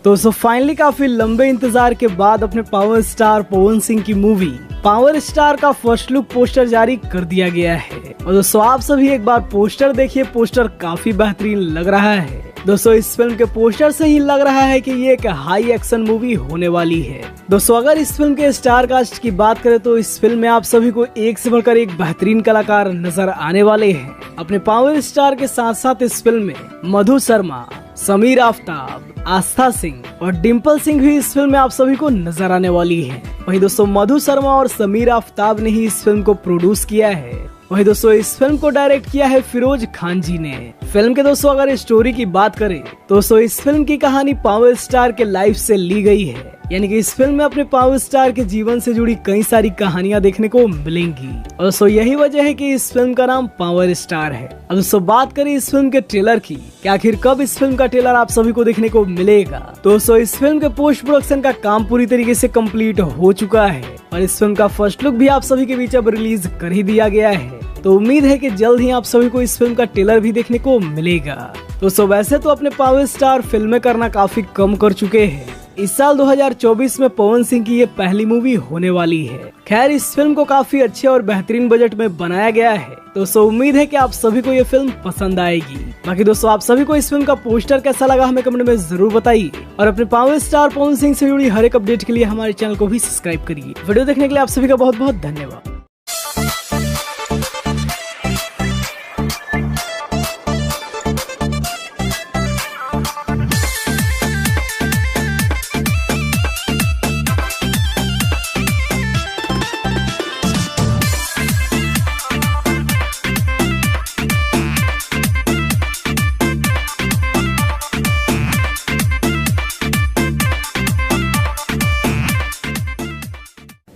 तो फाइनली काफी लंबे इंतजार के बाद अपने पावर स्टार पवन सिंह की मूवी पावर स्टार का फर्स्ट लुक पोस्टर जारी कर दिया गया है। और दोस्तों आप सभी एक बार पोस्टर देखिए, पोस्टर काफी बेहतरीन लग रहा है। दोस्तों इस फिल्म के पोस्टर से ही लग रहा है कि ये एक हाई एक्शन मूवी होने वाली है। दोस्तों अगर इस फिल्म के स्टार कास्ट की बात करें तो इस फिल्म में आप सभी को एक से बढ़कर एक बेहतरीन कलाकार नजर आने वाले हैं। अपने पावर स्टार के साथ साथ इस फिल्म में मधु शर्मा, समीर आफ्ताब, आस्था सिंह और डिम्पल सिंह भी इस फिल्म में आप सभी को नजर आने वाली है। वहीं दोस्तों मधु शर्मा और समीर आफ्ताब ने ही इस फिल्म को प्रोड्यूस किया है। वहीं दोस्तों इस फिल्म को डायरेक्ट किया है फिरोज खान जी ने। फिल्म के दोस्तों अगर स्टोरी की बात करें तो दोस्तों इस फिल्म की कहानी पावर स्टार के लाइफ से ली गई है। यानी कि इस फिल्म में अपने पावर स्टार के जीवन से जुड़ी कई सारी कहानियां देखने को मिलेंगी। और दोस्तों यही वजह है कि इस फिल्म का नाम पावर स्टार है। अब दोस्तों बात करें इस फिल्म के ट्रेलर की, कि आखिर कब इस फिल्म का ट्रेलर आप सभी को देखने को मिलेगा। तो दोस्तों इस फिल्म के पोस्ट प्रोडक्शन का काम पूरी तरीके से कंप्लीट हो चुका है और इस फिल्म का फर्स्ट लुक भी आप सभी के बीच अब रिलीज कर ही दिया गया है। तो उम्मीद है कि जल्द ही आप सभी को इस फिल्म का ट्रेलर भी देखने को मिलेगा। दोस्तों वैसे तो अपने पावर स्टार फिल्में करना काफी कम कर चुके हैं। इस साल 2024 में पवन सिंह की ये पहली मूवी होने वाली है। खैर इस फिल्म को काफी अच्छे और बेहतरीन बजट में बनाया गया है। दोस्तों उम्मीद है कि आप सभी को ये फिल्म पसंद आएगी। बाकी दोस्तों आप सभी को इस फिल्म का पोस्टर कैसा लगा हमें कमेंट में जरूर बताइए और अपने पावर स्टार पवन सिंह से जुड़ी हर एक अपडेट के लिए हमारे चैनल को भी सब्सक्राइब करिए। वीडियो देखने के लिए आप सभी का बहुत बहुत धन्यवाद।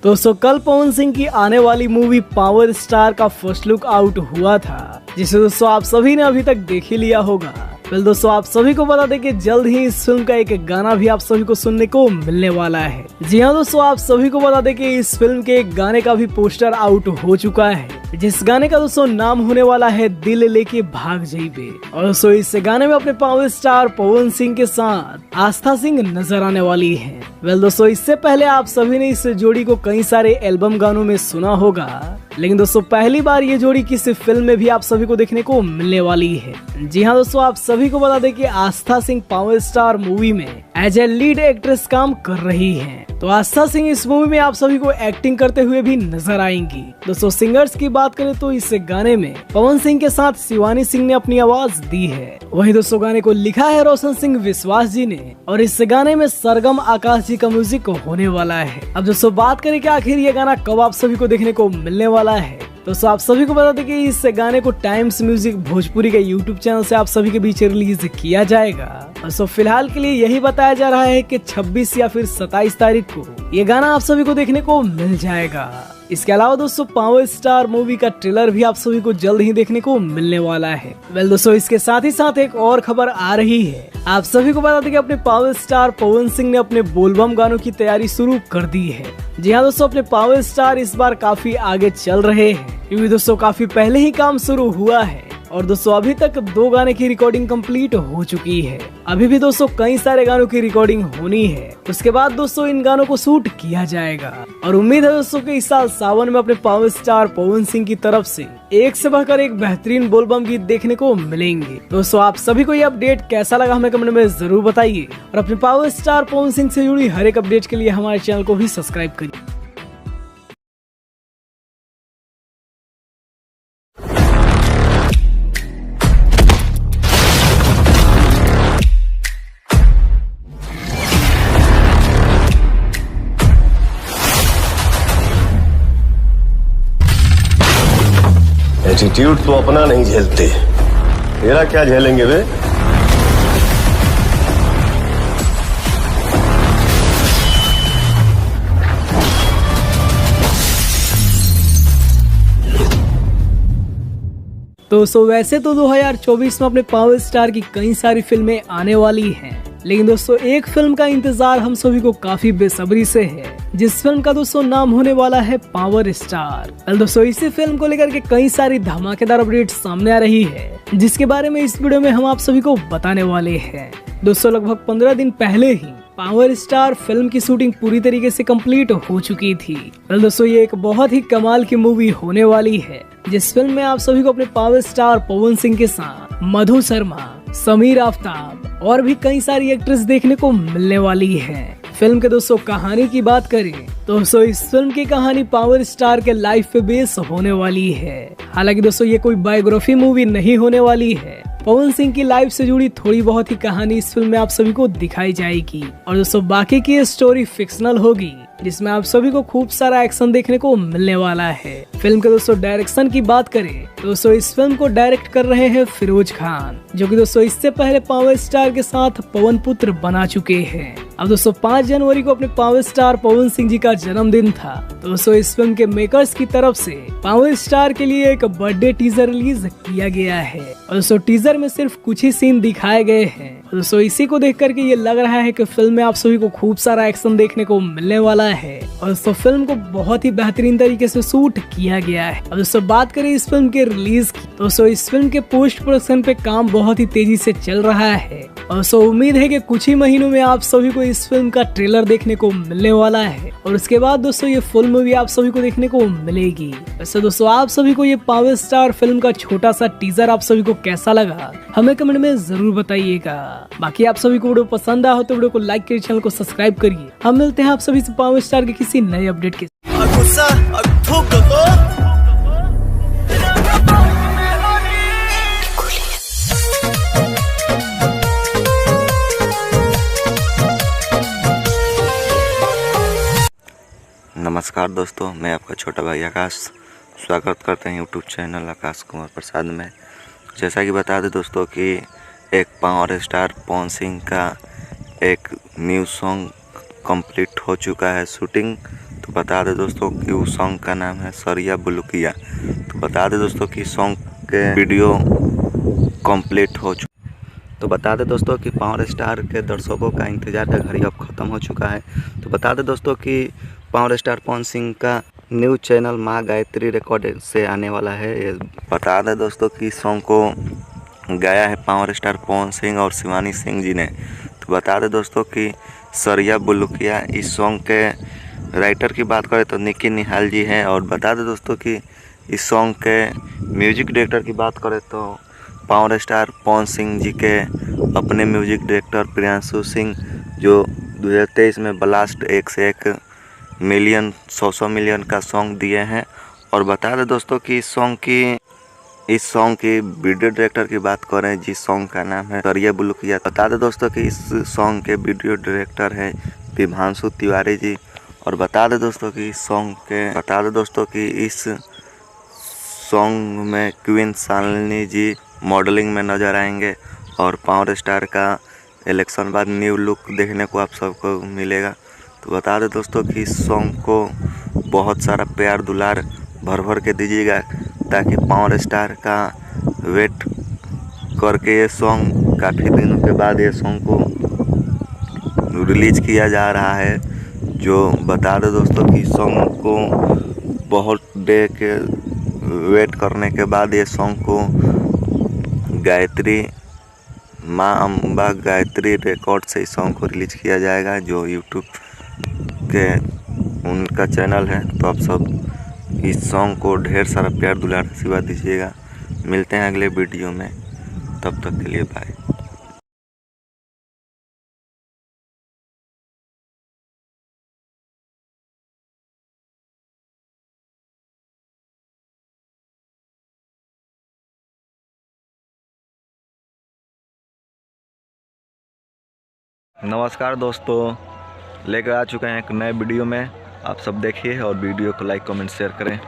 दोस्तों कल पवन सिंह की आने वाली मूवी पावर स्टार का फर्स्ट लुक आउट हुआ था, जिसे दोस्तों आप सभी ने अभी तक देख ही लिया होगा। वेल दोस्तों आप सभी को बता दें कि जल्द ही इस फिल्म का एक गाना भी आप सभी को सुनने को मिलने वाला है। जी हाँ दोस्तों आप सभी को बता दें कि इस फिल्म के एक गाने का भी पोस्टर आउट हो चुका है, जिस गाने का दोस्तों नाम होने वाला है दिल लेके भाग जाइबे। और दोस्तों इस गाने में अपने पावर स्टार पवन सिंह के साथ आस्था सिंह नजर आने वाली है। वेल दोस्तों इससे पहले आप सभी ने इस जोड़ी को कई सारे एल्बम गानों में सुना होगा, लेकिन दोस्तों पहली बार ये जोड़ी किसी फिल्म में भी आप सभी को देखने को मिलने वाली है। जी हाँ दोस्तों आप सभी को बता दें कि आस्था सिंह पावर स्टार मूवी में एज ए लीड एक्ट्रेस काम कर रही हैं। तो आस्था सिंह इस मूवी में आप सभी को एक्टिंग करते हुए भी नजर आएंगी। दोस्तों सिंगर्स की बात करें तो इस गाने में पवन सिंह के साथ शिवानी सिंह ने अपनी आवाज दी है। वहीं दोस्तों गाने को लिखा है रोशन सिंह विश्वास जी ने और इस गाने में सरगम आकाश जी का म्यूजिक होने वाला है। अब दोस्तों बात करें कि आखिर ये गाना कब आप सभी को देखने को मिलने वाला है, दोस्तों आप सभी को बता दें कि इस गाने को टाइम्स म्यूजिक भोजपुरी के यूट्यूब चैनल से आप सभी के बीच रिलीज किया जाएगा। दोस्तों फिलहाल के लिए यही बताया जा रहा है कि 26 या फिर 27 तारीख को ये गाना आप सभी को देखने को मिल जाएगा। इसके अलावा दोस्तों पावर स्टार मूवी का ट्रेलर भी आप सभी को जल्द ही देखने को मिलने वाला है। वेल दोस्तों इसके साथ ही साथ एक और खबर आ रही है। आप सभी को बता दें कि अपने पावर स्टार पवन सिंह ने अपने बोलबम गानों की तैयारी शुरू कर दी है। जी हाँ दोस्तों अपने पावर स्टार इस बार काफी आगे चल रहे हैं, क्योंकि दोस्तों काफी पहले ही काम शुरू हुआ है और दोस्तों अभी तक 2 गाने की रिकॉर्डिंग कंप्लीट हो चुकी है। अभी भी दोस्तों कई सारे गानों की रिकॉर्डिंग होनी है। उसके बाद दोस्तों इन गानों को शूट किया जाएगा और उम्मीद है दोस्तों कि इस साल सावन में अपने पावर स्टार पवन सिंह की तरफ से एक से बढ़कर एक बेहतरीन बोलबम गीत देखने को मिलेंगे। दोस्तों आप सभी को ये अपडेट कैसा लगा हमें कमेंट में जरूर बताइए और अपने पावर स्टार पवन सिंह से जुड़ी हर एक अपडेट के लिए हमारे चैनल को भी सब्सक्राइब करिए। एटीट्यूड तो अपना नहीं झेलते, तेरा क्या झेलेंगे वे? तो वैसे तो 2024 में अपने पावर स्टार की कई सारी फिल्में आने वाली हैं, लेकिन दोस्तों एक फिल्म का इंतजार हम सभी को काफी बेसब्री से है, जिस फिल्म का दोस्तों नाम होने वाला है पावर स्टार। दोस्तों इसी फिल्म को लेकर के कई सारी धमाकेदार अपडेट सामने आ रही है, जिसके बारे में इस वीडियो में हम आप सभी को बताने वाले हैं। दोस्तों लगभग 15 दिन पहले ही पावर स्टार फिल्म की शूटिंग पूरी तरीके से कंप्लीट हो चुकी थी। दोस्तों ये एक बहुत ही कमाल की मूवी होने वाली है, जिस फिल्म में आप सभी को अपने पावर स्टार पवन सिंह के साथ मधु शर्मा, समीर आफ्ताब और भी कई सारी एक्ट्रेस देखने को मिलने वाली है। फिल्म के दोस्तों कहानी की बात करें तो दोस्तों इस फिल्म की कहानी पावर स्टार के लाइफ पे बेस होने वाली है। हालांकि दोस्तों ये कोई बायोग्राफी मूवी नहीं होने वाली है, पवन सिंह की लाइफ से जुड़ी थोड़ी बहुत ही कहानी इस फिल्म में आप सभी को दिखाई जाएगी और दोस्तों बाकी की स्टोरी फिक्शनल होगी, जिसमें आप सभी को खूब सारा एक्शन देखने को मिलने वाला है। फिल्म के दोस्तों डायरेक्शन की बात करें तो दोस्तों इस फिल्म को डायरेक्ट कर रहे हैं फिरोज खान, जो कि दोस्तों इससे पहले पावर स्टार के साथ पवन पुत्र बना चुके हैं। अब दोस्तों 5 जनवरी को अपने पावर स्टार पवन सिंह जी का जन्मदिन था, तो दोस्तों इस फिल्म के मेकर्स की तरफ से पावर स्टार के लिए एक बर्थडे टीजर रिलीज किया गया है और दोस्तों टीजर में सिर्फ कुछ ही सीन दिखाए गए हैं। दोस्तों इसी को देख करके ये लग रहा है कि फिल्म में आप सभी को खूब सारा एक्शन देखने को मिलने वाला है और दोस्तों फिल्म को बहुत ही बेहतरीन तरीके से शूट किया गया है। और दोस्तों बात करें इस फिल्म के रिलीज की, दोस्तों इस फिल्म के पोस्ट प्रोडक्शन पे काम बहुत ही तेजी से चल रहा है और दोस्तों उम्मीद है कि कुछ ही महीनों में आप सभी को इस फिल्म का ट्रेलर देखने को मिलने वाला है और उसके बाद दोस्तों ये फुल मूवी आप सभी को देखने को मिलेगी। वैसे दोस्तों आप सभी को ये पावर स्टार फिल्म का छोटा सा टीजर आप सभी को कैसा लगा हमें कमेंट में जरूर बताइएगा। बाकी आप सभी को वीडियो पसंद आया हो तो वीडियो को लाइक करिए, चैनल को सब्सक्राइब करिए। हम मिलते हैं आप सभी से पावर स्टार के किसी नए अपडेट के नमस्कार दोस्तों, मैं आपका छोटा भाई आकाश स्वागत करते हैं यूट्यूब चैनल आकाश कुमार प्रसाद में। जैसा कि बता दें दोस्तों कि एक पावर स्टार पवन सिंह का एक न्यू सॉन्ग कंप्लीट हो चुका है शूटिंग। तो बता दें दोस्तों कि उस सॉन्ग का नाम है सरिया बुलुकिया। तो बता दें दोस्तों कि सॉन्ग के वीडियो कंप्लीट हो चुका। तो बता दें दोस्तों कि पावर स्टार के दर्शकों का इंतजार का घड़ी अब ख़त्म हो चुका है। तो बता दें दोस्तों कि पावर स्टार पवन सिंह का न्यू चैनल माँ गायत्री रिकॉर्ड से आने वाला है। ये बता दें दोस्तों कि सॉन्ग को गाया है पावर स्टार पवन सिंह और शिवानी सिंह जी ने। तो बता दें दोस्तों कि सरिया बुलुकिया इस सॉन्ग के राइटर की बात करें तो निकी निहाल जी हैं और बता दें दोस्तों कि इस सॉन्ग के म्यूजिक डायरेक्टर की बात करें तो पावर स्टार पवन सिंह जी के अपने म्यूजिक डायरेक्टर प्रियांशु सिंह, जो 2023 में ब्लास्ट 1 से 1 मिलियन 100 मिलियन का सॉन्ग दिए हैं। और बता दें दोस्तों कि इस सॉन्ग की वीडियो डायरेक्टर की बात करें जिस सॉन्ग का नाम है सरिया बुलुकिया। बता दें दोस्तों कि इस सॉन्ग के वीडियो डायरेक्टर हैं विभांशु तिवारी जी। और बता दें दोस्तों कि इस सॉन्ग में क्वीन शालिनी जी मॉडलिंग में नजर आएंगे और पावर स्टार का इलेक्शन बाद न्यू लुक देखने को आप सबको मिलेगा। तो बता दें दोस्तों कि इस सॉन्ग को बहुत सारा प्यार दुलार भर भर के दीजिएगा, ताकि पावर स्टार का वेट करके ये सॉन्ग काफ़ी दिनों के बाद ये सॉन्ग को रिलीज किया जा रहा है। जो बता दें दोस्तों कि सॉन्ग को बहुत डे के वेट करने के बाद ये सॉन्ग को गायत्री माँ अम्बा गायत्री रिकॉर्ड से इस सॉन्ग को रिलीज किया जाएगा, जो यूट्यूब के उनका चैनल है। तो आप सब इस सॉन्ग को ढेर सारा प्यार दुलार आशीर्वाद दीजिएगा। मिलते हैं अगले वीडियो में, तब तक के लिए बाय। नमस्कार दोस्तों, लेकर आ चुके हैं एक नए वीडियो में। आप सब देखिए और वीडियो को लाइक कमेंट शेयर करें।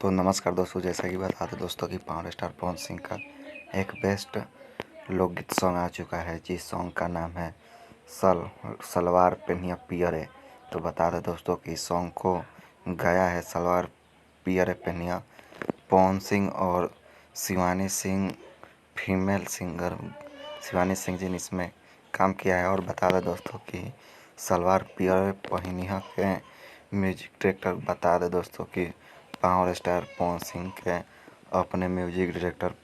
तो नमस्कार दोस्तों, जैसा कि बता दें दोस्तों कि पावर स्टार पवन सिंह का एक बेस्ट लोकगीत सॉन्ग आ चुका है, जिस सॉन्ग का नाम है सलवार पेनिया पियरे। तो बता दें दोस्तों कि इस सॉन्ग को गाया है सलवार पियरे पेनिया पवन सिंह और शिवानी सिंह फीमेल सिंगर शिवानी सिंह जी ने इसमें काम किया है। और बता दें दोस्तों कि सलवार पियर पहिनिया के म्यूजिक डायरेक्टर बता दें दोस्तों कि पावर स्टार पवन सिंह के अपने म्यूजिक डायरेक्टर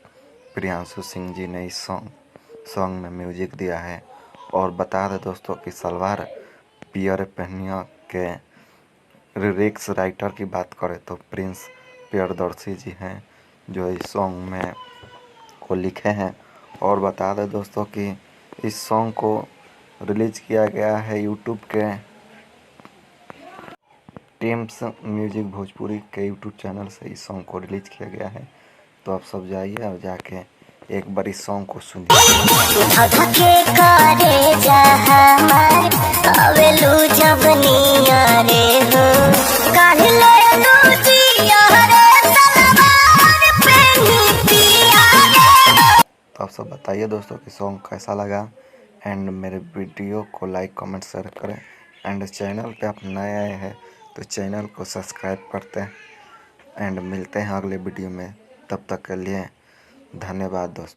प्रियांशु सिंह जी ने इस सॉन्ग में म्यूजिक दिया है। और बता दें दोस्तों कि सलवार पियर पहिनिया के लिरिक्स राइटर की बात करें तो प्रिंस प्रियदर्शी जी हैं जो इस सॉन्ग में को लिखे हैं। और बता दें दोस्तों कि इस सॉन्ग को रिलीज किया गया है यूट्यूब के टीम्स म्यूजिक भोजपुरी के यूट्यूब चैनल से इस सॉन्ग को रिलीज किया गया है। तो आप सब जाइए और जाके एक बार इस सॉन्ग को सुनिए। तो आप सब बताइए दोस्तों कि सॉन्ग कैसा लगा एंड मेरे वीडियो को लाइक कमेंट शेयर करें एंड चैनल पे आप नए आए हैं तो चैनल को सब्सक्राइब करते हैं एंड मिलते हैं अगले वीडियो में। तब तक के लिए धन्यवाद दोस्तों।